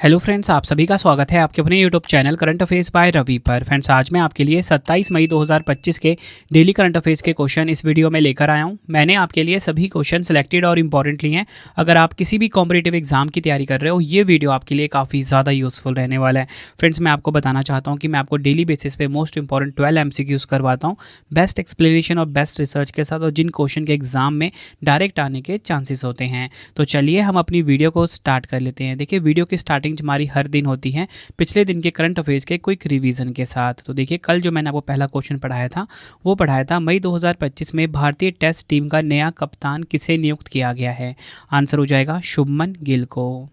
Hello friends, आप सभी का स्वागत है आपके अपने YouTube channel current affairs by Ravi पर। फ्रेंड्स, आज मैं आपके लिए 27 मई 2025 के डेली करंट अफेयर्स के क्वेश्चन इस वीडियो में लेकर आया हूं। मैंने आपके लिए सभी क्वेश्चन सिलेक्टेड और इंपॉर्टेंट लिए हैं। अगर आप किसी भी कॉम्पिटिटिव एग्जाम की तैयारी कर रहे हो, ये वीडियो आपके लिए काफ़ी ज़्यादा यूजफुल रहने वाला है। फ्रेंड्स, मैं आपको बताना चाहता हूँ कि मैं आपको डेली बेसिस पे मोस्ट इंपॉर्टेंट 12 MCQs करवाता हूँ, बेस्ट एक्सप्लेनेशन और बेस्ट रिसर्च के साथ, और जिन क्वेश्चन के एग्जाम में डायरेक्ट आने के चांसेस होते हैं। तो चलिए हम अपनी वीडियो को स्टार्ट कर लेते हैं। देखिए, वीडियो की स्टार्टिंग हमारी हर दिन होती है पिछले दिन के करंट अफेयर्स के क्विक रिवीजन के साथ। तो देखिए, कल जो मैंने आपको पहला क्वेश्चन पढ़ाया था वो पढ़ाया था मई 2025 में भारतीय टेस्ट टीम का नया कप्तान किसे नियुक्त किया गया है। आंसर हो जाएगा शुभमन गिल को।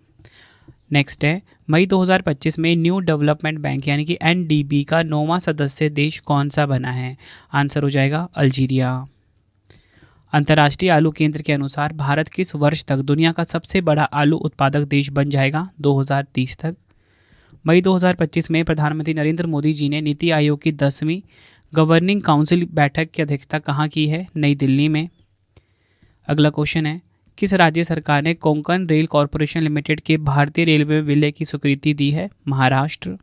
नेक्स्ट है, मई 2025 में न्यू डेवलपमेंट बैंक यानी कि NDB का 9वां सदस्य देश कौन सा बना है। आंसर हो जाएगा अल्जीरिया। अंतर्राष्ट्रीय आलू केंद्र के अनुसार भारत किस वर्ष तक दुनिया का सबसे बड़ा आलू उत्पादक देश बन जाएगा 2030 तक। मई 2025 में प्रधानमंत्री नरेंद्र मोदी जी ने नीति आयोग की 10वीं गवर्निंग काउंसिल बैठक की अध्यक्षता कहाँ की है। नई दिल्ली में। अगला क्वेश्चन है, किस राज्य सरकार ने कोंकण रेल कॉरपोरेशन लिमिटेड के भारतीय रेलवे विलय की स्वीकृति दी है। महाराष्ट्र।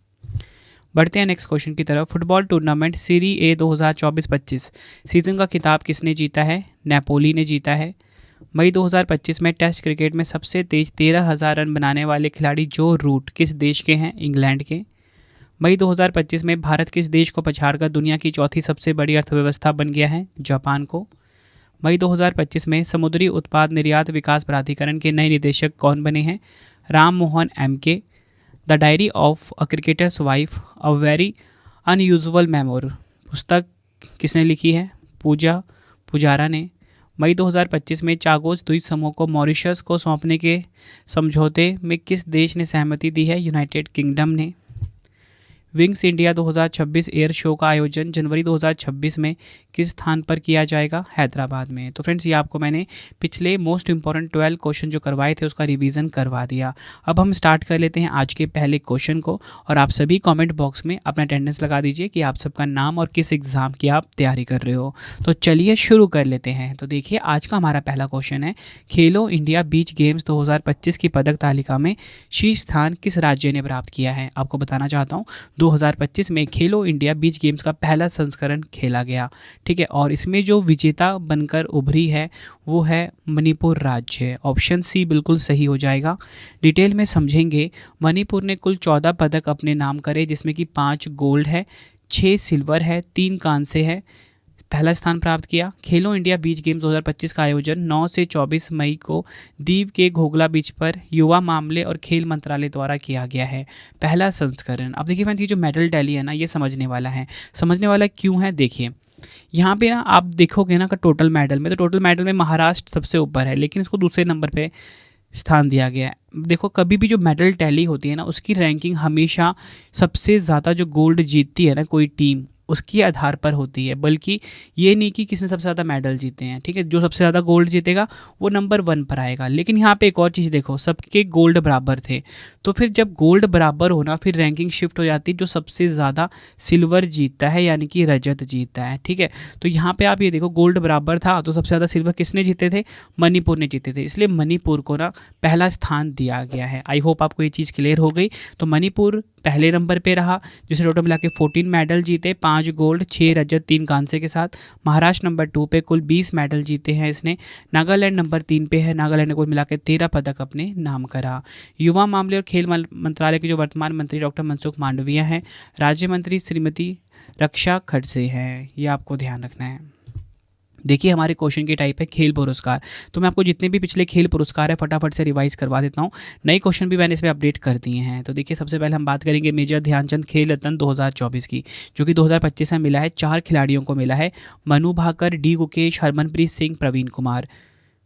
बढ़ते हैं नेक्स्ट क्वेश्चन की तरफ। फुटबॉल टूर्नामेंट सीरी ए 2024-25 सीजन का खिताब किसने जीता है। नेपोली ने जीता है। मई 2025 में टेस्ट क्रिकेट में सबसे तेज 13,000 रन बनाने वाले खिलाड़ी जो रूट किस देश के हैं। इंग्लैंड के। मई 2025 में भारत किस देश को पछाड़कर दुनिया की चौथी सबसे बड़ी अर्थव्यवस्था बन गया है। जापान को। मई 2025 में समुद्री उत्पाद निर्यात विकास प्राधिकरण के नए निदेशक कौन बने हैं। Ram Mohan MK। The diary of a cricketers wife a very unusual memoir पुस्तक किसने लिखी है। पूजा पुजारा ने। मई 2025 में चागोस द्वीप समूह को मॉरिशस को सौंपने के समझौते में किस देश ने सहमति दी है। यूनाइटेड किंगडम ने। विंग्स इंडिया 2026 एयर शो का आयोजन जनवरी 2026 में किस स्थान पर किया जाएगा। हैदराबाद में। तो फ्रेंड्स, ये आपको मैंने पिछले मोस्ट इंपॉर्टेंट 12 क्वेश्चन जो करवाए थे उसका रिवीजन करवा दिया। अब हम स्टार्ट कर लेते हैं आज के पहले क्वेश्चन को, और आप सभी कमेंट बॉक्स में अपना अटेंडेंस लगा दीजिए कि आप सबका नाम और किस एग्ज़ाम की आप तैयारी कर रहे हो। तो चलिए शुरू कर लेते हैं। तो देखिए, आज का हमारा पहला क्वेश्चन है, खेलो इंडिया बीच गेम्स 2025 की पदक तालिका में शीर्ष स्थान किस राज्य ने प्राप्त किया है। आपको बताना चाहता हूँ 2025 में खेलो इंडिया बीच गेम्स का पहला संस्करण खेला गया, ठीक है, और इसमें जो विजेता बनकर उभरी है वो है मणिपुर राज्य। ऑप्शन सी बिल्कुल सही हो जाएगा। डिटेल में समझेंगे। मणिपुर ने कुल 14 पदक अपने नाम करे, जिसमें कि 5 गोल्ड है, 6 सिल्वर है, 3 कांस्य है, पहला स्थान प्राप्त किया। खेलो इंडिया बीच गेम्स 2025 का आयोजन 9 से 24 मई को दीव के घोगला बीच पर युवा मामले और खेल मंत्रालय द्वारा किया गया है, पहला संस्करण। अब देखिए फ्रेंड्स, ये जो मेडल टैली है ना, ये समझने वाला है। समझने वाला क्यों है, देखिए यहाँ पे ना आप देखोगे ना कि टोटल मेडल में महाराष्ट्र सबसे ऊपर है, लेकिन इसको दूसरे नंबर पे स्थान दिया गया है। देखो, कभी भी जो मेडल टैली होती है ना, उसकी रैंकिंग हमेशा सबसे ज़्यादा जो गोल्ड जीतती है ना कोई टीम, उसके आधार पर होती है, बल्कि ये नहीं कि किसने सबसे ज़्यादा मेडल जीते हैं, ठीक है। जो सबसे ज़्यादा गोल्ड जीतेगा वो नंबर 1 पर आएगा। लेकिन यहाँ पे एक और चीज़ देखो, सबके गोल्ड बराबर थे, तो फिर जब गोल्ड बराबर होना, फिर रैंकिंग शिफ्ट हो जाती है, जो सबसे ज़्यादा सिल्वर जीतता है यानी कि रजत जीतता है, ठीक है। तो यहाँ पे आप ये देखो, गोल्ड बराबर था तो सबसे ज़्यादा सिल्वर किसने जीते थे, मणिपुर ने जीते थे, इसलिए मणिपुर को ना पहला स्थान दिया गया है। आई होप आपको ये चीज़ क्लियर हो गई। तो मणिपुर पहले नंबर पे रहा, जिसने टोटल मिला के 14 मेडल जीते, 5 गोल्ड, 6 रजत, 3 कांस्य के साथ। महाराष्ट्र नंबर 2 पे कुल 20 मेडल जीते हैं इसने। नागालैंड नंबर 3 पे है, नागालैंड ने कुल मिला के 13 पदक अपने नाम करा। युवा मामले और खेल मंत्रालय के जो वर्तमान मंत्री डॉक्टर मनसुख मांडविया हैं, राज्य मंत्री श्रीमती रक्षा खड़से हैं, ये आपको ध्यान रखना है। देखिए, हमारे क्वेश्चन की टाइप है खेल पुरस्कार। तो मैं आपको जितने भी पिछले खेल पुरस्कार है फटाफट से रिवाइज करवा देता हूँ। नए क्वेश्चन भी मैंने इसमें अपडेट कर दिए हैं। तो देखिए, सबसे पहले हम बात करेंगे मेजर ध्यानचंद खेल रत्न 2024 की, जो कि 2025 में मिला है। 4 खिलाड़ियों को मिला है, Manu Bhaker, D Gukesh, Harmanpreet Singh, Praveen Kumar.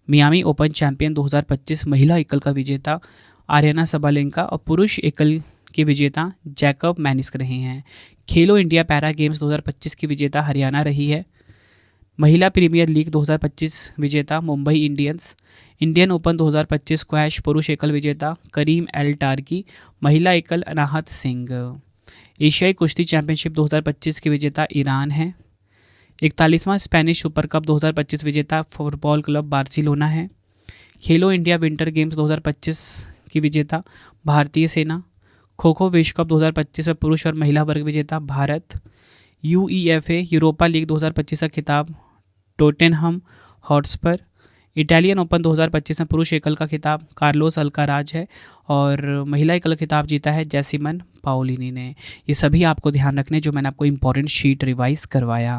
Miami open champion 2025 महिला एकल का विजेता आर्यना सबालेंका और पुरुष एकल के विजेता जैकब मैनिस्क रहे हैं। खेलो इंडिया पैरा गेम्स 2025 की विजेता हरियाणा रही है। महिला प्रीमियर लीग 2025 विजेता Mumbai Indians. Indian open 2025 squash पुरुष एकल विजेता करीम एल टार्की, महिला एकल अनाहत सिंह। एशियाई कुश्ती चैंपियनशिप 2025 के विजेता ईरान है। 41वां स्पेनिश सुपर कप 2025 विजेता फुटबॉल क्लब बार्सिलोना है। खेलो इंडिया विंटर गेम्स 2025 की विजेता भारतीय सेना। खो खो विश्व कप 2025 में पुरुष और महिला वर्ग विजेता भारत। यूईएफए यूरोपा लीग 2025 का खिताब टोटेनहम हॉटस्पर। इटालियन ओपन 2025 में पुरुष एकल का खिताब कार्लोस अल्काराज है और महिला एकल खिताब जीता है जैसिमन पाओलिनी ने। ये सभी आपको ध्यान रखने जो मैंने आपको इंपॉर्टेंट शीट रिवाइज करवाया।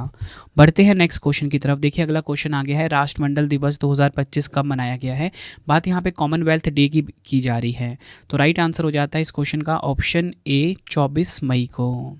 बढ़ते हैं नेक्स्ट क्वेश्चन की तरफ। देखिए अगला क्वेश्चन आ गया है, राष्ट्रमंडल दिवस 2025 कब मनाया गया है। बात यहाँ पे कॉमनवेल्थ डे की जा रही है, तो राइट आंसर हो जाता है इस क्वेश्चन का ऑप्शन ए 24 मई को।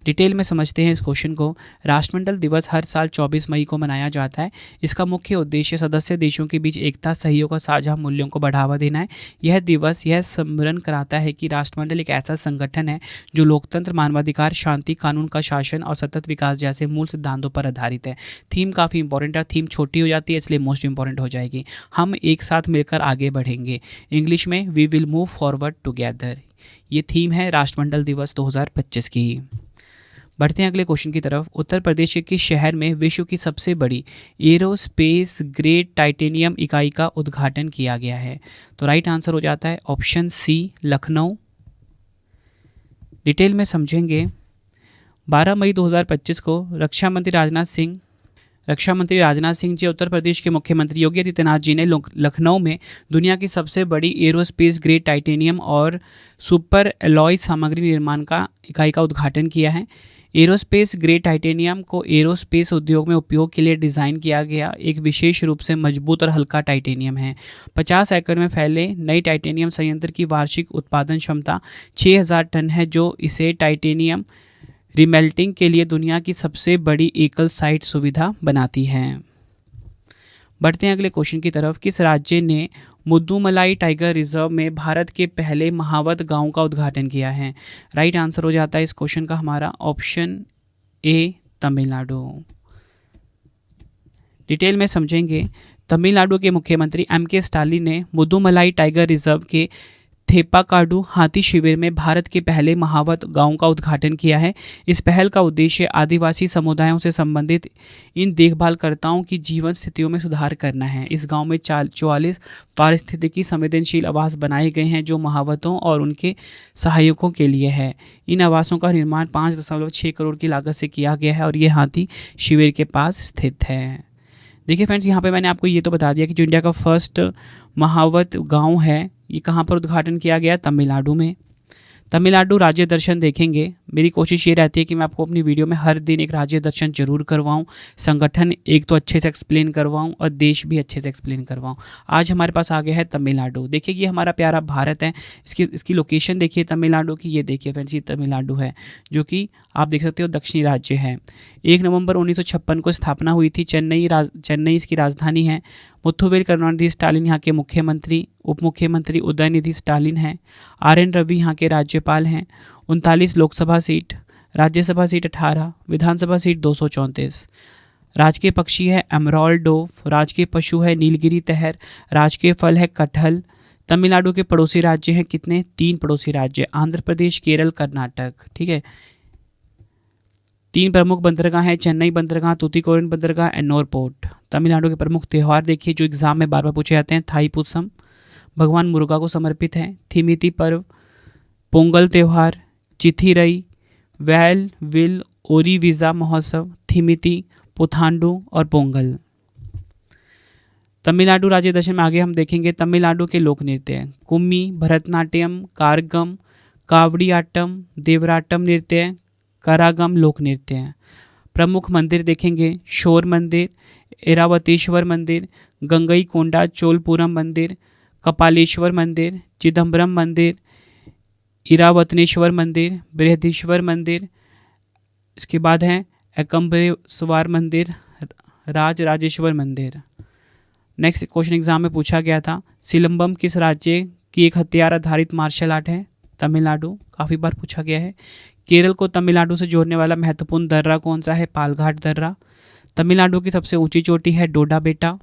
डिटेल में समझते हैं इस क्वेश्चन को। राष्ट्रमंडल दिवस हर साल 24 मई को मनाया जाता है। इसका मुख्य उद्देश्य सदस्य देशों के बीच एकता, सहयोग और साझा मूल्यों को बढ़ावा देना है। यह दिवस यह स्मरण कराता है कि राष्ट्रमंडल एक ऐसा संगठन है जो लोकतंत्र, मानवाधिकार, शांति, कानून का शासन और सतत विकास जैसे मूल सिद्धांतों पर आधारित है। थीम काफ़ी इंपॉर्टेंट है, थीम छोटी हो जाती है इसलिए मोस्ट इंपॉर्टेंट हो जाएगी। हम एक साथ मिलकर आगे बढ़ेंगे, इंग्लिश में we will move forward together. ये थीम है राष्ट्रमंडल दिवस 2025 की। बढ़ते हैं अगले क्वेश्चन की तरफ। उत्तर प्रदेश के शहर में विश्व की सबसे बड़ी एरोस्पेस ग्रेड टाइटेनियम इकाई का उद्घाटन किया गया है, तो राइट आंसर हो जाता है ऑप्शन सी लखनऊ। डिटेल में समझेंगे। 12 मई 2025 को रक्षा मंत्री राजनाथ सिंह जी, उत्तर प्रदेश के मुख्यमंत्री योगी आदित्यनाथ जी ने लखनऊ में दुनिया की सबसे बड़ी एरोस्पेस ग्रेड टाइटेनियम और सुपर एलॉय सामग्री निर्माण का इकाई का उद्घाटन किया है। एरोस्पेस ग्रेड टाइटेनियम को एरोस्पेस उद्योग में उपयोग के लिए डिज़ाइन किया गया एक विशेष रूप से मजबूत और हल्का टाइटेनियम है। 50 एकड़ में फैले नई टाइटेनियम संयंत्र की वार्षिक उत्पादन क्षमता 6000 टन है, जो इसे टाइटेनियम रिमेल्टिंग के लिए दुनिया की सबसे बड़ी एकल साइट सुविधा बनाती है। बढ़ते हैं अगले क्वेश्चन की तरफ। किस राज्य ने मुद्दुमलाई टाइगर रिजर्व में भारत के पहले महावत गांव का उद्घाटन किया है। राइट आंसर हो जाता है इस क्वेश्चन का हमारा ऑप्शन ए तमिलनाडु। डिटेल में समझेंगे। तमिलनाडु के मुख्यमंत्री एम.के. स्टालिन ने मुद्दुमलाई टाइगर रिजर्व के थेप्पाकाडु हाथी शिविर में भारत के पहले महावत गांव का उद्घाटन किया है। इस पहल का उद्देश्य आदिवासी समुदायों से संबंधित इन देखभालकर्ताओं की जीवन स्थितियों में सुधार करना है। इस गांव में 44 पारिस्थितिकी संवेदनशील आवास बनाए गए हैं जो महावतों और उनके सहायकों के लिए है। इन आवासों का निर्माण 5.6 करोड़ की लागत से किया गया है और ये हाथी शिविर के पास स्थित है। देखिए फ्रेंड्स, यहाँ पे मैंने आपको ये तो बता दिया कि जो इंडिया का फर्स्ट महावत गांव है ये कहाँ पर उद्घाटन किया गया, तमिलनाडु में। तमिलनाडु राज्य दर्शन देखेंगे। मेरी कोशिश ये रहती है कि मैं आपको अपनी वीडियो में हर दिन एक राज्य दर्शन जरूर करवाऊं, संगठन एक तो अच्छे से एक्सप्लेन करवाऊं और देश भी अच्छे से एक्सप्लेन करवाऊं। आज हमारे पास आ गया है तमिलनाडु। देखिए ये हमारा प्यारा भारत है। इसकी लोकेशन देखिए तमिलनाडु की, ये देखिए फ्रेंड्स ये तमिलनाडु है जो कि आप देख सकते हो दक्षिणी राज्य है। 1 नवंबर 1956 को स्थापना हुई थी। चेन्नई इसकी राजधानी है। मुथुवेल करुणानिधि स्टालिन यहाँ के मुख्यमंत्री, उप मुख्यमंत्री उदयनिधि स्टालिन हैं। आर.एन. रवि यहाँ के राज्यपाल हैं। 39 लोकसभा सीट, राज्यसभा सीट 18, विधानसभा सीट 234। राजकीय पक्षी है एमराल्ड डोव, राजकीय पशु है नीलगिरी तहर, राजकीय फल है कटहल। तमिलनाडु के पड़ोसी राज्य हैं कितने, 3 पड़ोसी राज्य, आंध्र प्रदेश, केरल, कर्नाटक। ठीक है। 3 प्रमुख बंदरगाह हैं, चेन्नई बंदरगाह, तूतीकोरिन बंदरगाह, एन्नोर पोर्ट। तमिलनाडु के प्रमुख त्यौहार देखिए जो एग्जाम में बार बार पूछे जाते हैं। थाईपुसम भगवान मुरुगा को समर्पित है। थिमिती पर्व, पोंगल त्यौहार, चिथिरई, वैल विल ओरीविजा महोत्सव, थिमिती, पुथांडु और पोंगल। तमिलनाडु राज्य दर्शन में आगे हम देखेंगे तमिलनाडु के लोक नृत्य, कुम्मी, भरतनाट्यम, कारगम, कावड़ियाट्टम, देवराट्टम नृत्य, करागम लोक नृत्य। प्रमुख मंदिर देखेंगे शोर मंदिर, ऐरावतेश्वर मंदिर, गंगईकोंडा चोलपुरम मंदिर, कपालेश्वर मंदिर, चिदम्बरम मंदिर, इरावतनेश्वर मंदिर, बृहदीश्वर मंदिर। इसके बाद है एकम्बेश्वर मंदिर, राजराजेश्वर मंदिर। नेक्स्ट क्वेश्चन एग्जाम में पूछा गया था, सिलंबम किस राज्य की एक हथियार आधारित मार्शल आर्ट है, तमिलनाडु। काफ़ी बार पूछा गया है। केरल को तमिलनाडु से जोड़ने वाला महत्वपूर्ण दर्रा कौन सा है, पालघाट दर्रा। तमिलनाडु की सबसे ऊंची चोटी है डोडा बेटा।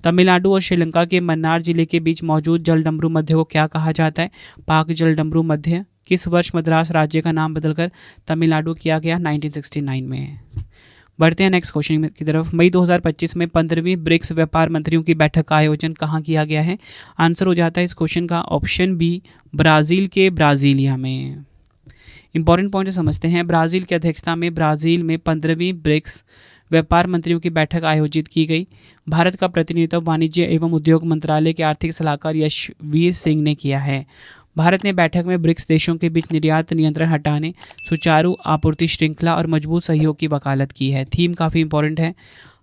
तमिलनाडु और श्रीलंका के मन्नार जिले के बीच मौजूद जलडमरू मध्य को क्या कहा जाता है, पाक जलडमरू मध्य। किस वर्ष मद्रास राज्य का नाम बदलकर तमिलनाडु किया गया, 1969 में। बढ़ते हैं नेक्स्ट क्वेश्चन की तरफ। मई 2025 में 15वीं ब्रिक्स व्यापार मंत्रियों की बैठक का आयोजन कहाँ किया गया है? आंसर हो जाता है इस क्वेश्चन का ऑप्शन बी, ब्राज़ील के ब्राज़ीलिया में। इंपॉर्टेंट पॉइंट समझते हैं। ब्राज़ील की अध्यक्षता में ब्राज़ील में 15वीं ब्रिक्स व्यापार मंत्रियों की बैठक आयोजित की गई। भारत का प्रतिनिधित्व वाणिज्य एवं उद्योग मंत्रालय के आर्थिक सलाहकार यशवीर सिंह ने किया है। भारत ने बैठक में ब्रिक्स देशों के बीच निर्यात नियंत्रण हटाने, सुचारू आपूर्ति श्रृंखला और मजबूत सहयोग की वकालत की है। थीम काफ़ी इंपॉर्टेंट है।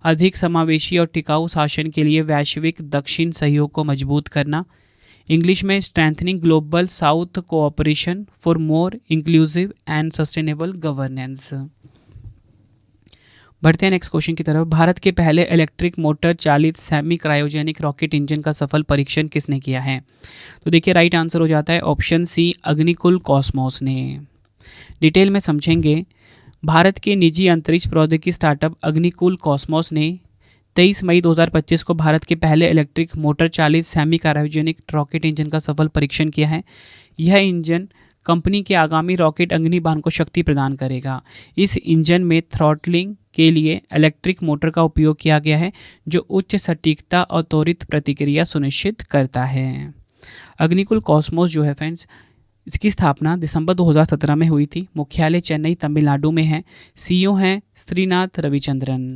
अधिक समावेशी और टिकाऊ शासन के लिए वैश्विक दक्षिण सहयोग को मजबूत करना। इंग्लिश में strengthening global south cooperation for more inclusive and sustainable governance. बढ़ते हैं नेक्स्ट क्वेश्चन की तरफ। भारत के पहले इलेक्ट्रिक मोटर चालित सेमी क्रायोजेनिक रॉकेट इंजन का सफल परीक्षण किसने किया है? तो देखिए राइट आंसर हो जाता है ऑप्शन सी, अग्निकुल कॉस्मोस ने। डिटेल में समझेंगे। भारत के निजी अंतरिक्ष प्रौद्योगिकी स्टार्टअप अग्निकुल कॉस्मोस ने 23 मई 2025 को भारत के पहले इलेक्ट्रिक मोटर चालित सेमी क्रायोजेनिक रॉकेट इंजन का सफल परीक्षण किया है। यह इंजन कंपनी के आगामी रॉकेट अग्निबाण को शक्ति प्रदान करेगा। इस इंजन में थ्रॉटलिंग के लिए इलेक्ट्रिक मोटर का उपयोग किया गया है, जो उच्च सटीकता और त्वरित प्रतिक्रिया सुनिश्चित करता है। अग्निकुल कॉस्मोस जो है फ्रेंड्स, इसकी स्थापना दिसंबर 2017 में हुई थी। मुख्यालय चेन्नई तमिलनाडु में है। सीईओ हैं श्रीनाथ रविचंद्रन।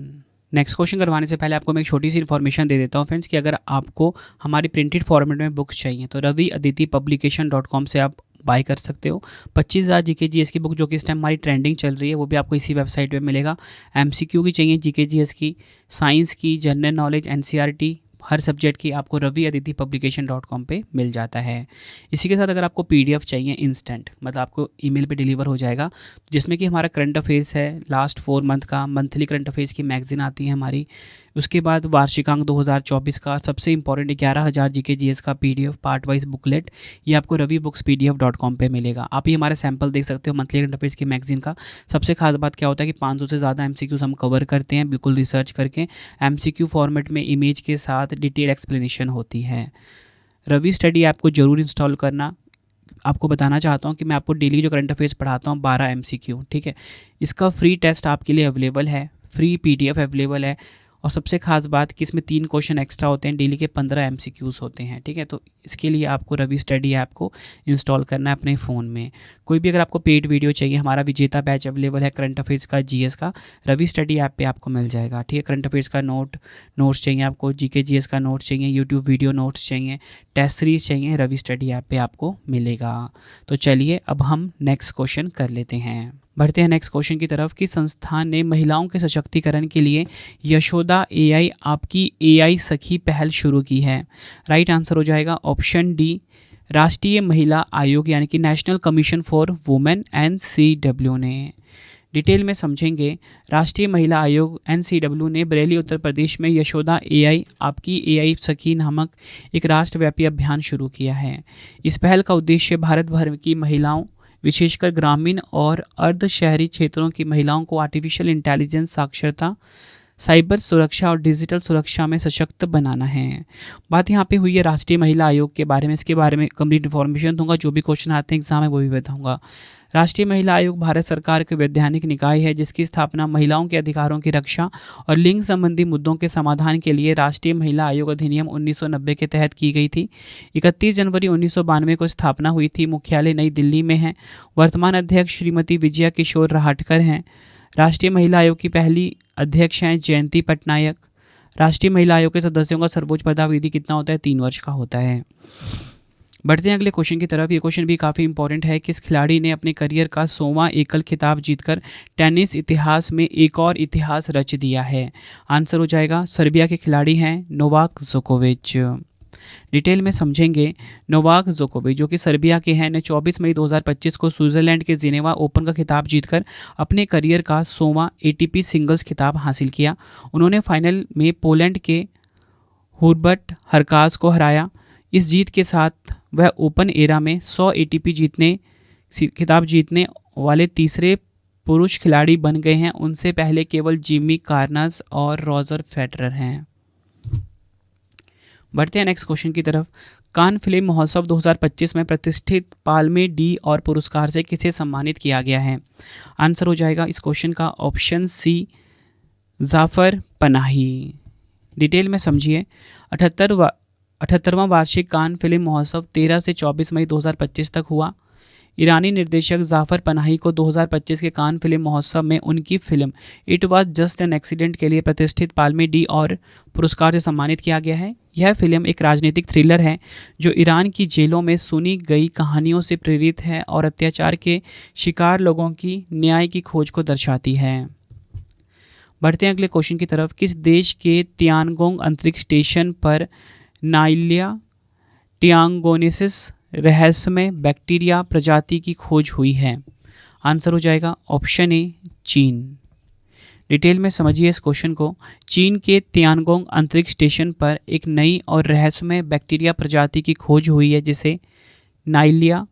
नेक्स्ट क्वेश्चन करवाने से पहले आपको मैं एक छोटी सी इन्फॉर्मेशन दे देता हूँ फ्रेंड्स कि अगर आपको हमारी प्रिंटेड फॉर्मेट में बुक्स चाहिए तो raviaditipublication.com से आप बाय कर सकते हो। 25,000 जीके जीएस की बुक जो कि इस टाइम हमारी ट्रेंडिंग चल रही है, वो भी आपको इसी वेबसाइट पे मिलेगा। एमसीक्यू की चाहिए जीके जीएस की, साइंस की, जनरल नॉलेज, एनसीईआरटी, हर सब्जेक्ट की आपको raviaditipublication.com पे मिल जाता है। इसी के साथ अगर आपको पीडीएफ चाहिए इंस्टेंट, मतलब आपको ईमेल पे डिलीवर हो जाएगा, जिसमें कि हमारा करंट अफेयर्स है लास्ट 4 मंथ का, मंथली करंट अफेयर्स की मैगजीन आती है हमारी, उसके बाद वार्षिकांक 2024 का सबसे इंपॉर्टेंट 11,000 जीके जीएस का पीडीएफ पार्ट वाइज बुकलेट, ये आपको ravibookspdf.com पे मिलेगा। आप ये हमारा सैंपल देख सकते हो मंथली करंट अफेयर्स की मैगजीन का। सबसे खास बात क्या होता है कि 500 से ज़्यादा एमसीक्यूज हम कवर करते हैं बिल्कुल रिसर्च करके। एमसीक्यू फॉर्मेट में इमेज के साथ डिटेल एक्सप्लेनेशन होती है। रवि स्टडी ऐप को जरूर इंस्टॉल करना। आपको बताना चाहता हूँ कि मैं आपको डेली जो करंट अफेयर्स पढ़ाता हूँ 12 एमसीक्यू, ठीक है। इसका फ्री टेस्ट आपके लिए अवेलेबल है, फ्री पीडीएफ अवेलेबल है, और सबसे खास बात कि इसमें 3 क्वेश्चन एक्स्ट्रा होते हैं, डेली के 15 एमसीक्यूज होते हैं, ठीक है। तो इसके लिए आपको रवि स्टडी ऐप को इंस्टॉल करना है अपने फ़ोन में। कोई भी अगर आपको पेड वीडियो चाहिए, हमारा विजेता बैच अवेलेबल है करंट अफेयर्स का, जीएस का, रवि स्टडी ऐप पे आपको मिल जाएगा, ठीक है। करंट अफेयर्स का नोट्स चाहिए आपको, जीके जीएस का नोट्स चाहिए, यूट्यूब वीडियो नोट्स चाहिए, टेस्ट सीरीज चाहिए, रवि स्टडी ऐप पे आपको मिलेगा। तो चलिए अब हम नेक्स्ट क्वेश्चन कर लेते हैं। बढ़ते हैं नेक्स्ट क्वेश्चन की तरफ कि संस्थान ने महिलाओं के सशक्तिकरण के लिए यशोदा एआई आपकी एआई सखी पहल शुरू की है। राइट आंसर हो जाएगा ऑप्शन डी, राष्ट्रीय महिला आयोग यानी कि national commission for women NCW ने। डिटेल में समझेंगे। राष्ट्रीय महिला आयोग एनसीडब्ल्यू ने बरेली उत्तर प्रदेश में यशोदा एआई आपकी एआई सखी नामक एक राष्ट्रव्यापी अभियान शुरू किया है। इस पहल का उद्देश्य भारत भर की महिलाओं, विशेषकर ग्रामीण और अर्ध शहरी क्षेत्रों की महिलाओं को आर्टिफिशियल इंटेलिजेंस, साक्षरता, साइबर सुरक्षा और डिजिटल सुरक्षा में सशक्त बनाना है। बात यहाँ पे हुई है राष्ट्रीय महिला आयोग के बारे में। इसके बारे में कंप्लीट इन्फॉर्मेशन दूंगा, जो भी क्वेश्चन आते हैं एग्जाम में वो भी बताऊंगा। राष्ट्रीय महिला आयोग भारत सरकार के वैधानिक निकाय है, जिसकी स्थापना महिलाओं के अधिकारों की रक्षा और लिंग संबंधी मुद्दों के समाधान के लिए राष्ट्रीय महिला आयोग अधिनियम 1990 के तहत की गई थी। 31 जनवरी 1992 को स्थापना हुई थी। मुख्यालय नई दिल्ली में है। वर्तमान अध्यक्ष श्रीमती विजया किशोर राहटकर हैं। राष्ट्रीय महिला आयोग की पहली अध्यक्ष हैं जयंती पटनायक। राष्ट्रीय महिला आयोग के सदस्यों का सर्वोच्च पदावधि कितना होता है? 3 वर्ष का होता है। बढ़ते हैं अगले क्वेश्चन की तरफ। ये क्वेश्चन भी काफ़ी इंपॉर्टेंट है। किस खिलाड़ी ने अपने करियर का 100वां एकल खिताब जीतकर टेनिस इतिहास में एक और इतिहास रच दिया है? आंसर हो जाएगा सर्बिया के खिलाड़ी हैं नोवाक जोकोविच। डिटेल में समझेंगे। नोवाक जोकोविच जो कि सर्बिया के हैं ने 24 मई 2025 को स्विट्जरलैंड के जिनेवा ओपन का खिताब जीतकर अपने करियर का 100वां एटीपी सिंगल्स खिताब हासिल किया। उन्होंने फाइनल में पोलैंड के हुर्बर्ट हरकाज को हराया। इस जीत के साथ वह ओपन एरा में 100 एटीपी खिताब जीतने वाले तीसरे पुरुष खिलाड़ी बन गए हैं। उनसे पहले केवल जिमी कार्नस और रॉजर फेडरर हैं। बढ़ते हैं नेक्स्ट क्वेश्चन की तरफ। कान फिल्म महोत्सव 2025 में प्रतिष्ठित पाल्मे डी और पुरस्कार से किसे सम्मानित किया गया है? आंसर हो जाएगा इस क्वेश्चन का option c, Jafar Panahi. Detail में समझिए। 78वां वार्षिक कान फिल्म महोत्सव 13 से 24 मई 2025 तक हुआ। ईरानी निर्देशक जाफ़र पनाही को 2025 के कान फिल्म महोत्सव में उनकी film it was just an accident के लिए प्रतिष्ठित पाल्मे डी और पुरस्कार से सम्मानित किया गया है। यह फिल्म एक राजनीतिक थ्रिलर है जो ईरान की जेलों में सुनी गई कहानियों से प्रेरित है और अत्याचार के शिकार लोगों की न्याय की खोज को दर्शाती है। बढ़ते हैं अगले क्वेश्चन की तरफ। किस देश के तियानगोंग अंतरिक्ष स्टेशन पर नाइलिया टियांगोनेसिस रहस्यमय बैक्टीरिया प्रजाति की खोज हुई है? आंसर हो जाएगा ऑप्शन ए चीन। डिटेल में समझिए इस क्वेश्चन को। चीन के तियानगोंग अंतरिक्ष स्टेशन पर एक नई और रहस्यमय बैक्टीरिया प्रजाति की खोज हुई है जिसे नाइलिया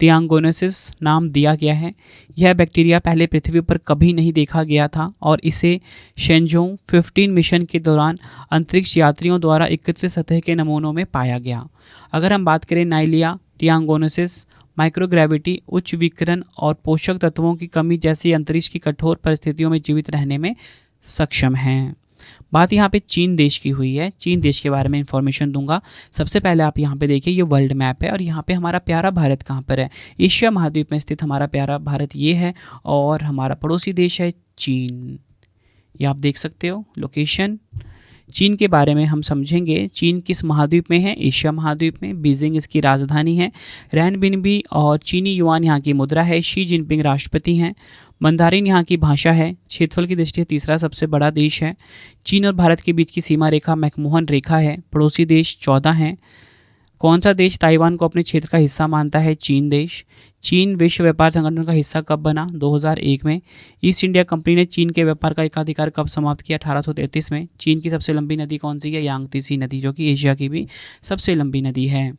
तियांगोनेसिस नाम दिया गया है। यह बैक्टीरिया पहले पृथ्वी पर कभी नहीं देखा गया था और इसे शेंजोंग 15 मिशन के दौरान अंतरिक्ष यात्रियों द्वारा एकत्रित सतह के नमूनों में पाया गया। अगर हम बात करें नाइलिया तियांगोनेसिस माइक्रोग्रेविटी, उच्च विकिरण और पोषक तत्वों की कमी जैसी अंतरिक्ष की कठोर परिस्थितियों में जीवित रहने में सक्षम हैं। बात यहाँ पे चीन देश की हुई है। चीन देश के बारे में इंफॉर्मेशन दूंगा। सबसे पहले आप यहाँ पे देखिए, ये वर्ल्ड मैप है और यहाँ पे हमारा प्यारा भारत कहाँ पर है? एशिया महाद्वीप में स्थित हमारा प्यारा भारत ये है और हमारा पड़ोसी देश है चीन। ये आप देख सकते हो लोकेशन। चीन के बारे में हम समझेंगे। चीन किस महाद्वीप में है? एशिया महाद्वीप में। बीजिंग इसकी राजधानी है। रेनबिनबी और चीनी युआन यहाँ की मुद्रा है। शी जिनपिंग राष्ट्रपति हैं। मंदारिन यहाँ की भाषा है। क्षेत्रफल की दृष्टि से तीसरा सबसे बड़ा देश है। चीन और भारत के बीच की सीमा रेखा मैकमोहन रेखा है। पड़ोसी देश 14 हैं। कौन सा देश ताइवान को अपने क्षेत्र का हिस्सा मानता है? चीन देश। चीन विश्व व्यापार संगठन का हिस्सा कब बना? 2001 में। ईस्ट इंडिया कंपनी ने चीन के व्यापार का एकाधिकार कब समाप्त किया? 1833 में। चीन की सबसे लंबी नदी कौन सी है? यांगत्से नदी, जो कि एशिया की भी सबसे लंबी नदी है।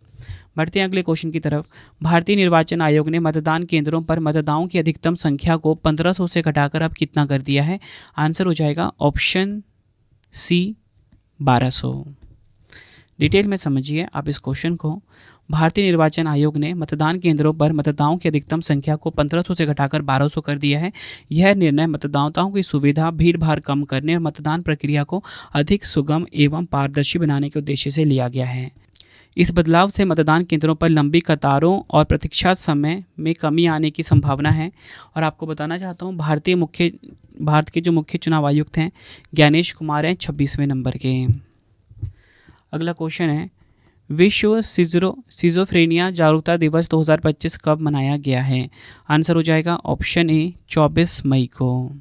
बढ़ते हैं अगले क्वेश्चन की तरफ। भारतीय निर्वाचन आयोग ने मतदान केंद्रों पर मतदाताओं की अधिकतम संख्या को 1500 से घटाकर अब कितना कर दिया है? आंसर हो जाएगा ऑप्शन सी 1200। डिटेल में समझिए आप इस क्वेश्चन को। भारतीय निर्वाचन आयोग ने मतदान केंद्रों पर मतदाताओं की अधिकतम संख्या को 1500 से घटाकर 1200 कर दिया है। यह निर्णय मतदाताओं की सुविधा, भीड़भाड़ कम करने और मतदान प्रक्रिया को अधिक सुगम एवं पारदर्शी बनाने के उद्देश्य से लिया गया है। इस बदलाव से मतदान केंद्रों पर लंबी कतारों और प्रतीक्षा समय में कमी आने की संभावना है। और आपको बताना चाहता हूँ, भारत के जो मुख्य चुनाव आयुक्त हैं ज्ञानेश कुमार हैं, 26वें नंबर के। अगला क्वेश्चन है, विश्व सिजोफ्रेनिया जागरूकता दिवस 2025 कब मनाया गया है? आंसर हो जाएगा ऑप्शन ए 24 मई को।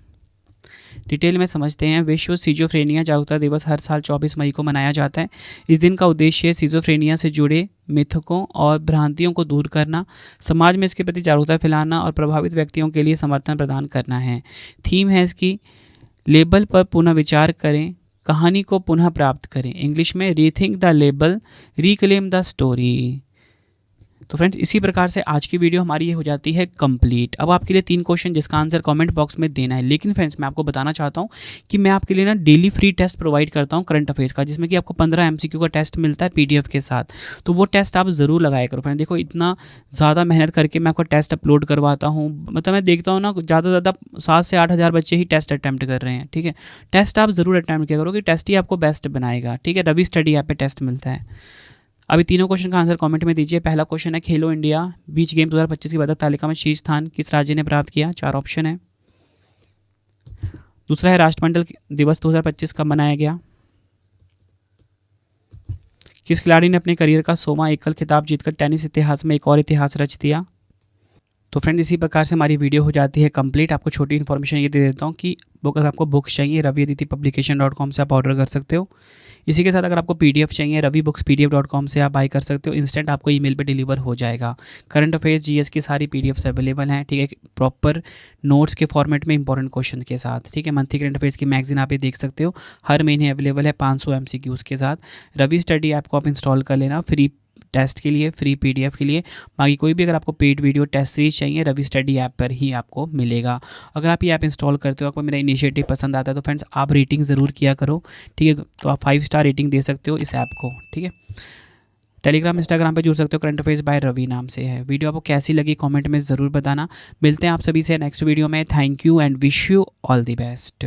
डिटेल में समझते हैं। विश्व सिजोफ्रेनिया जागरूकता दिवस हर साल 24 मई को मनाया जाता है। इस दिन का उद्देश्य सिजोफ्रेनिया से जुड़े मिथकों और भ्रांतियों को दूर करना, समाज में इसके प्रति जागरूकता फैलाना और प्रभावित व्यक्तियों के लिए समर्थन प्रदान करना है। थीम है इसकी लेबल पर पुनः विचार करें, कहानी को पुनः प्राप्त करें। इंग्लिश में rethink the label, reclaim the story. तो फ्रेंड्स, इसी प्रकार से आज की वीडियो हमारी ये हो जाती है कंप्लीट। अब आपके लिए 3 क्वेश्चन जिसका आंसर कमेंट बॉक्स में देना है। लेकिन फ्रेंड्स, मैं आपको बताना चाहता हूँ कि मैं आपके लिए ना डेली फ्री टेस्ट प्रोवाइड करता हूँ करंट अफेयर्स का, जिसमें कि आपको 15 MCQ का टेस्ट मिलता है PDF के साथ। तो वो टेस्ट आप ज़रूर लगाया करो फ्रेंड। देखो, इतना ज़्यादा मेहनत करके मैं आपका टेस्ट अपलोड करवाता हूँ। मतलब मैं देखता हूँ ना, ज़्यादा से ज़्यादा 7 से 8 हज़ार बच्चे ही टेस्ट अटैम्प्ट कर रहे हैं। ठीक है, टेस्ट आप ज़रूर अटैम्प्ट किया करो कि टेस्ट ही आपको बेस्ट बनाएगा। ठीक है, रवि स्टडी ऐप पे टेस्ट मिलता है। अभी तीनों क्वेश्चन का आंसर कमेंट में दीजिए। पहला क्वेश्चन है, खेलो इंडिया बीच गेम 2025 की पदक तालिका में शीर्ष स्थान किस राज्य ने प्राप्त किया? 4 ऑप्शन है। दूसरा है, राष्ट्रमंडल दिवस 2025 कब मनाया गया? किस खिलाड़ी ने अपने करियर का 100वां एकल खिताब जीतकर टेनिस इतिहास में एक और इतिहास रच दिया? तो फ्रेंड, इसी प्रकार से हमारी वीडियो हो जाती है कंप्लीट। आपको छोटी इन्फॉर्मेशन ये दे देता हूँ कि अगर आपको बुक्स चाहिए raviaditipublication.com से आप ऑर्डर कर सकते हो। इसी के साथ अगर आपको PDF चाहिए ravibookspdf.com से आप बाय कर सकते हो। इंस्टेंट आपको ईमेल पे डिलीवर हो जाएगा। करंट अफेयर्स GS की सारी PDFs अवेलेबल हैं। ठीक है, प्रॉपर नोट्स के फॉर्मेट में इंपॉर्टेंट क्वेश्चन के साथ। ठीक है, मंथली करंट अफेयर्स की मैगजीन आप ये देख सकते हो, हर महीने अवेलेबल है 500 MCQs के साथ। रवि स्टडी ऐप को आप इंस्टॉल कर लेना फ्री टेस्ट के लिए, फ्री PDF के लिए। बाकी कोई भी अगर आपको पेड वीडियो टेस्ट सीरीज चाहिए, रवि स्टडी ऐप पर ही आपको मिलेगा। अगर आप ये ऐप इंस्टॉल करते हो, आपको मेरा इनिशिएटिव पसंद आता है, तो फ्रेंड्स आप रेटिंग ज़रूर किया करो। ठीक है, तो आप 5 स्टार रेटिंग दे सकते हो इस ऐप को। ठीक है, टेलीग्राम इंस्टाग्राम पे जुड़ सकते हो, करंट अफेयर्स बाय रवि नाम से है। वीडियो आपको कैसी लगी कमेंट में ज़रूर बताना। मिलते हैं आप सभी से नेक्स्ट वीडियो में। Thank you and wish you all the best.